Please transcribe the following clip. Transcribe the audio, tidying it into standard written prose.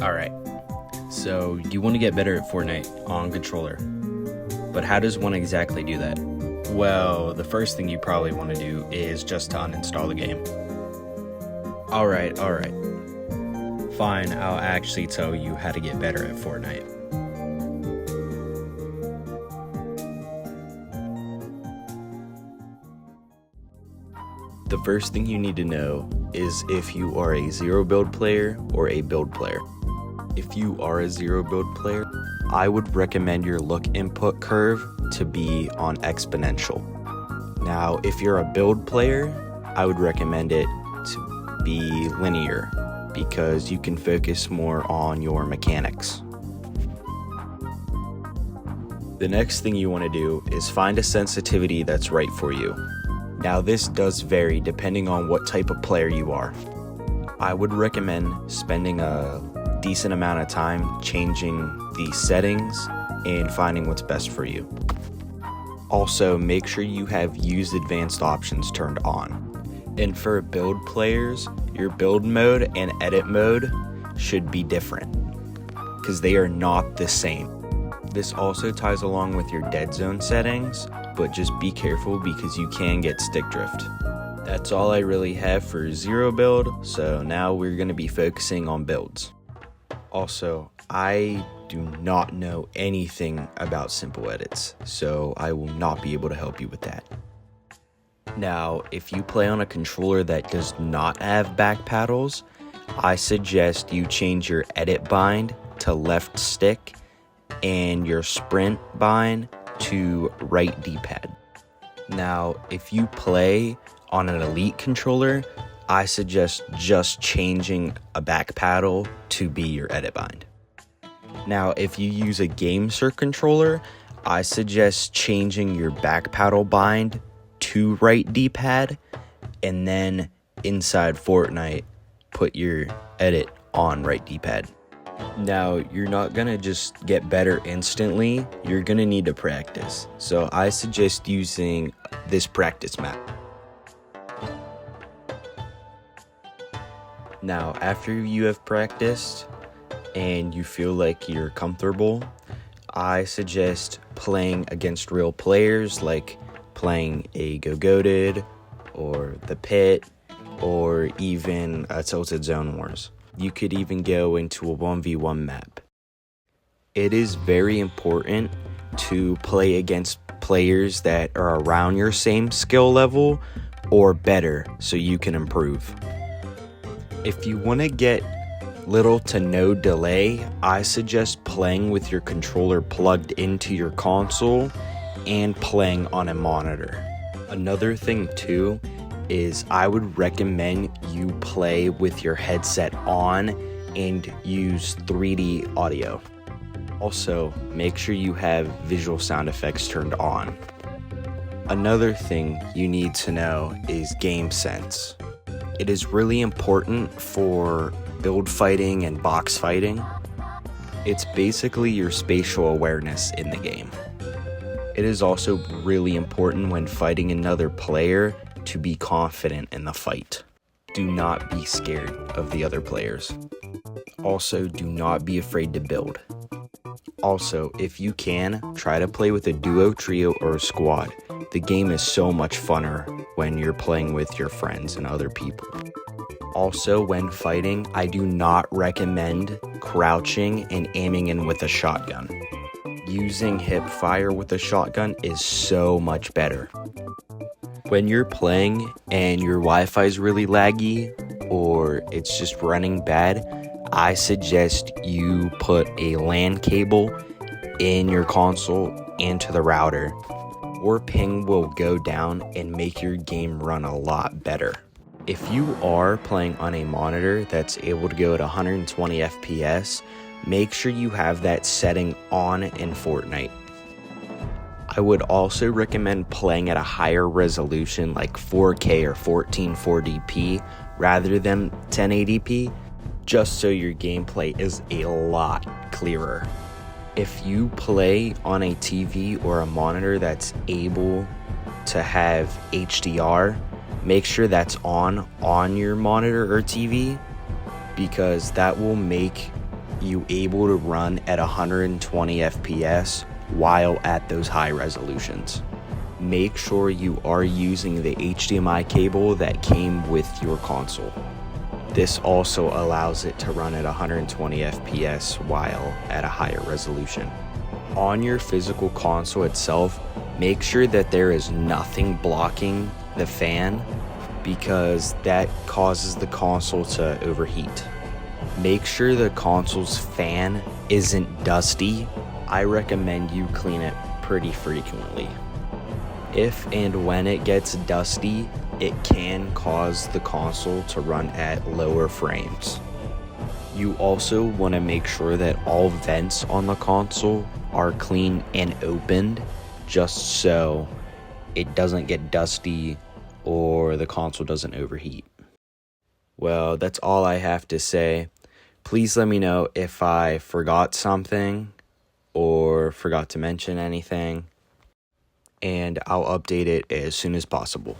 Alright, so you want to get better at Fortnite on controller, but how does one exactly do that? Well, the first thing you probably want to do is just to uninstall the game. Alright. Fine, I'll actually tell you how to get better at Fortnite. The first thing you need to know is if you are a zero build player or a build player. If you are a zero build player, I would recommend your look input curve to be on exponential. Now, if you're a build player, I would recommend it to be linear because you can focus more on your mechanics. The next thing you want to do is find a sensitivity that's right for you. Now, this does vary depending on what type of player you are. I would recommend spending a decent amount of time changing the settings and finding what's best for you. Also, make sure you have use advanced options turned on. And for build players, your build mode and edit mode should be different because they are not the same. This also ties along with your dead zone settings, but just be careful because you can get stick drift. That's all I really have for zero build, so now we're going to be focusing on builds. Also, I do not know anything about simple edits, so I will not be able to help you with that. Now, if you play on a controller that does not have back paddles, I suggest you change your edit bind to left stick and your sprint bind to right D-pad. Now, if you play on an elite controller, I suggest just changing a back paddle to be your edit bind. Now, if you use a GameSir controller, I suggest changing your back paddle bind to right D-pad, and then inside Fortnite, put your edit on right D-pad. Now, you're not gonna just get better instantly, you're gonna need to practice. So I suggest using this practice map. Now, after you have practiced and you feel like you're comfortable, I suggest playing against real players, like playing a Go Goated or the Pit or even a Tilted Zone Wars. You could even go into a 1v1 map. It is very important to play against players that are around your same skill level or better so you can improve. If you want to get little to no delay, I suggest playing with your controller plugged into your console and playing on a monitor. Another thing too is I would recommend you play with your headset on and use 3D audio. Also, make sure you have visual sound effects turned on. Another thing you need to know is game sense. It is really important for build fighting and box fighting. It's basically your spatial awareness in the game. It is also really important when fighting another player to be confident in the fight. Do not be scared of the other players. Also, do not be afraid to build. Also, if you can, try to play with a duo, trio, or a squad. The game is so much funner when you're playing with your friends and other people. Also, when fighting, I do not recommend crouching and aiming in with a shotgun. Using hip fire with a shotgun is so much better. When you're playing and your Wi-Fi is really laggy or it's just running bad, I suggest you put a LAN cable in your console into the router. Or ping will go down and make your game run a lot better. If you are playing on a monitor that's able to go at 120 FPS, make sure you have that setting on in Fortnite. I would also recommend playing at a higher resolution like 4K or 1440p rather than 1080p, just so your gameplay is a lot clearer. If you play on a TV or a monitor that's able to have HDR, make sure that's on your monitor or TV, because that will make you able to run at 120 FPS while at those high resolutions. Make sure you are using the HDMI cable that came with your console. This also allows it to run at 120 FPS while at a higher resolution. On your physical console itself, make sure that there is nothing blocking the fan, because that causes the console to overheat. Make sure the console's fan isn't dusty. I recommend you clean it pretty frequently. If and when it gets dusty, it can cause the console to run at lower frames. You also want to make sure that all vents on the console are clean and opened, just so it doesn't get dusty or the console doesn't overheat. Well, that's all I have to say. Please let me know if I forgot something or forgot to mention anything, and I'll update it as soon as possible.